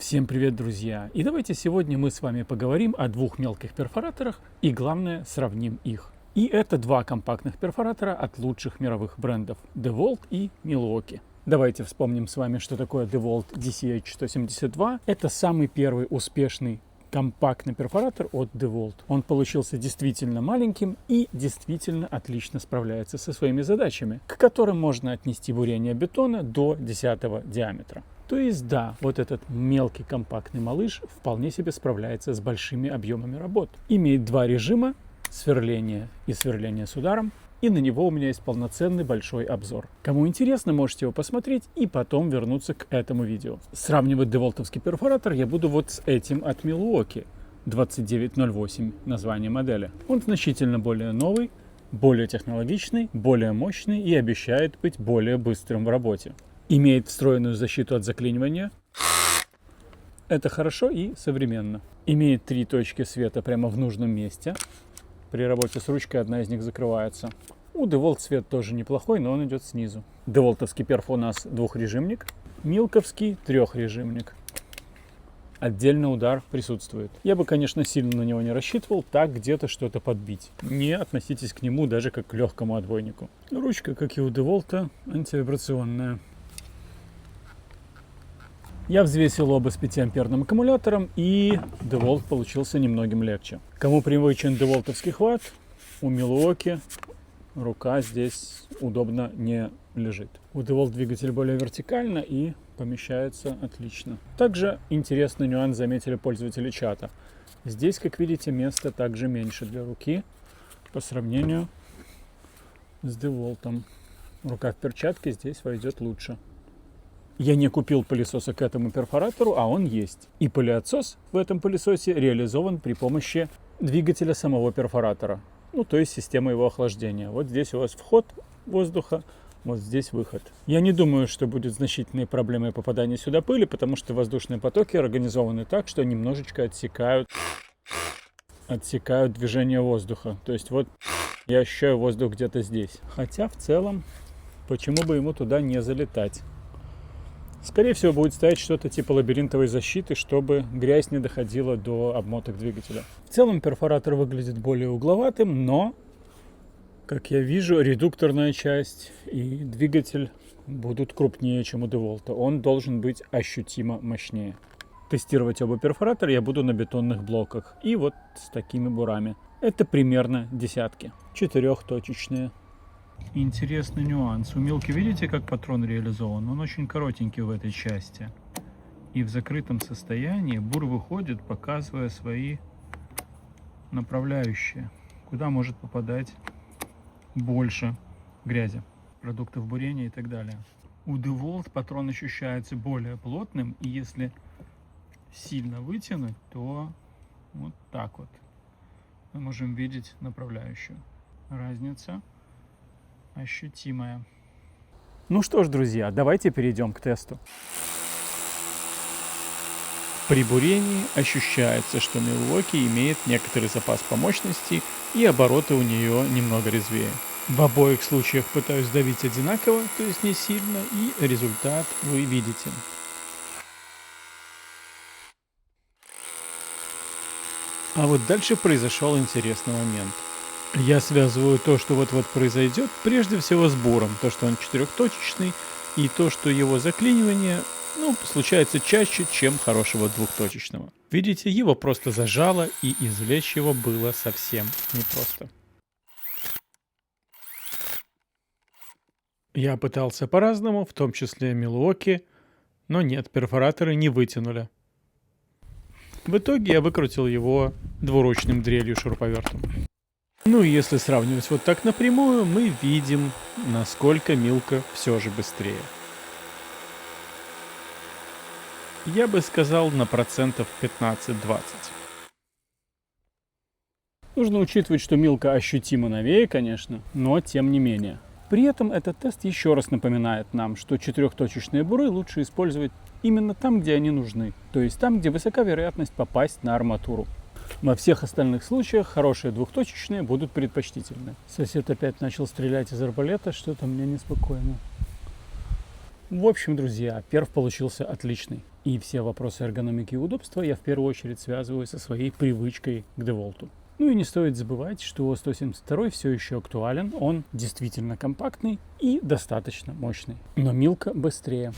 Всем привет, друзья! И давайте сегодня мы с вами поговорим о двух мелких перфораторах и, главное, сравним их. И это два компактных перфоратора от лучших мировых брендов DeWalt и Milwaukee. Давайте вспомним с вами, что такое DeWalt DCH-172. Это самый первый успешный компактный перфоратор от DeWalt. Он получился действительно маленьким и действительно отлично справляется со своими задачами, к которым можно отнести бурение бетона до 10 диаметра. То есть да, вот этот мелкий компактный малыш вполне себе справляется с большими объемами работ. Имеет два режима: сверление и сверление с ударом. И на него у меня есть полноценный большой обзор. Кому интересно, можете его посмотреть и потом вернуться к этому видео. Сравнивать деволтовский перфоратор я буду вот с этим от Milwaukee 2908 название модели. Он значительно более новый, более технологичный, более мощный и обещает быть более быстрым в работе. Имеет встроенную защиту от заклинивания. Это хорошо и современно. Имеет 3 точки света прямо в нужном месте. При работе с ручкой одна из них закрывается. У DeWalt свет тоже неплохой, но он идет снизу. Деволтовский перф у нас двухрежимник, милковский трехрежимник. Отдельно удар присутствует. Я бы, конечно, сильно на него не рассчитывал, так где-то что-то подбить. Не относитесь к нему даже как к легкому отбойнику. Ручка, как и у DeWalt, антивибрационная. Я взвесил оба с 5-амперным аккумулятором, и DeWalt получился немногим легче. Кому привычен DeWaltовский хват, у Milwaukee рука здесь удобно не лежит. У DeWalt двигатель более вертикально и помещается отлично. Также интересный нюанс заметили пользователи чата. Здесь, как видите, места также меньше для руки по сравнению с DeWalt. Рука в перчатке здесь войдет лучше. Я не купил пылесоса к этому перфоратору, а он есть. И пылеотсос в этом пылесосе реализован при помощи двигателя самого перфоратора. Ну, то есть системы его охлаждения. Вот здесь у вас вход воздуха, вот здесь выход. Я не думаю, что будет значительной проблемой попадания сюда пыли, потому что воздушные потоки организованы так, что немножечко отсекают движение воздуха. То есть вот я ощущаю воздух где-то здесь. Хотя в целом, почему бы ему туда не залетать? Скорее всего, будет стоять что-то типа лабиринтовой защиты, чтобы грязь не доходила до обмоток двигателя. В целом перфоратор выглядит более угловатым, но, как я вижу, редукторная часть и двигатель будут крупнее, чем у DeWalt. Он должен быть ощутимо мощнее. Тестировать оба перфоратора я буду на бетонных блоках. И вот с такими бурами. Это примерно десятки. 4-точечные. Интересный нюанс. У Milwaukee, видите, как патрон реализован? Он очень коротенький в этой части. И в закрытом состоянии бур выходит, показывая свои направляющие, куда может попадать больше грязи, продуктов бурения и так далее. У DeWalt патрон ощущается более плотным, и если сильно вытянуть, то вот так вот мы можем видеть направляющую. Разница ощутимая. Ну что ж, друзья, давайте перейдем к тесту. При бурении ощущается, что Milwaukee имеет некоторый запас по мощности, и обороты у нее немного резвее. В обоих случаях пытаюсь давить одинаково, то есть не сильно, и результат вы видите. А вот дальше произошел интересный момент. Я связываю то, что вот-вот произойдет, прежде всего с буром. То, что он 4-точечный, и то, что его заклинивание, случается чаще, чем хорошего 2-точечного. Видите, его просто зажало, и извлечь его было совсем непросто. Я пытался по-разному, в том числе Milwaukee, но нет, перфораторы не вытянули. В итоге я выкрутил его двуручным дрелью-шуруповертом. Ну и если сравнивать вот так напрямую, мы видим, насколько Milwaukee все же быстрее. Я бы сказал, на процентов 15-20. Нужно учитывать, что Milwaukee ощутимо новее, конечно, но тем не менее. При этом этот тест еще раз напоминает нам, что 4-точечные буры лучше использовать именно там, где они нужны. То есть там, где высока вероятность попасть на арматуру. Во всех остальных случаях хорошие 2-точечные будут предпочтительны. Сосед опять начал стрелять из арбалета, что-то мне неспокойно. В общем, друзья, перф получился отличный. И все вопросы эргономики и удобства я в первую очередь связываю со своей привычкой к DeWalt. Ну и не стоит забывать, что 172 все еще актуален, он действительно компактный и достаточно мощный. Но Милка быстрее.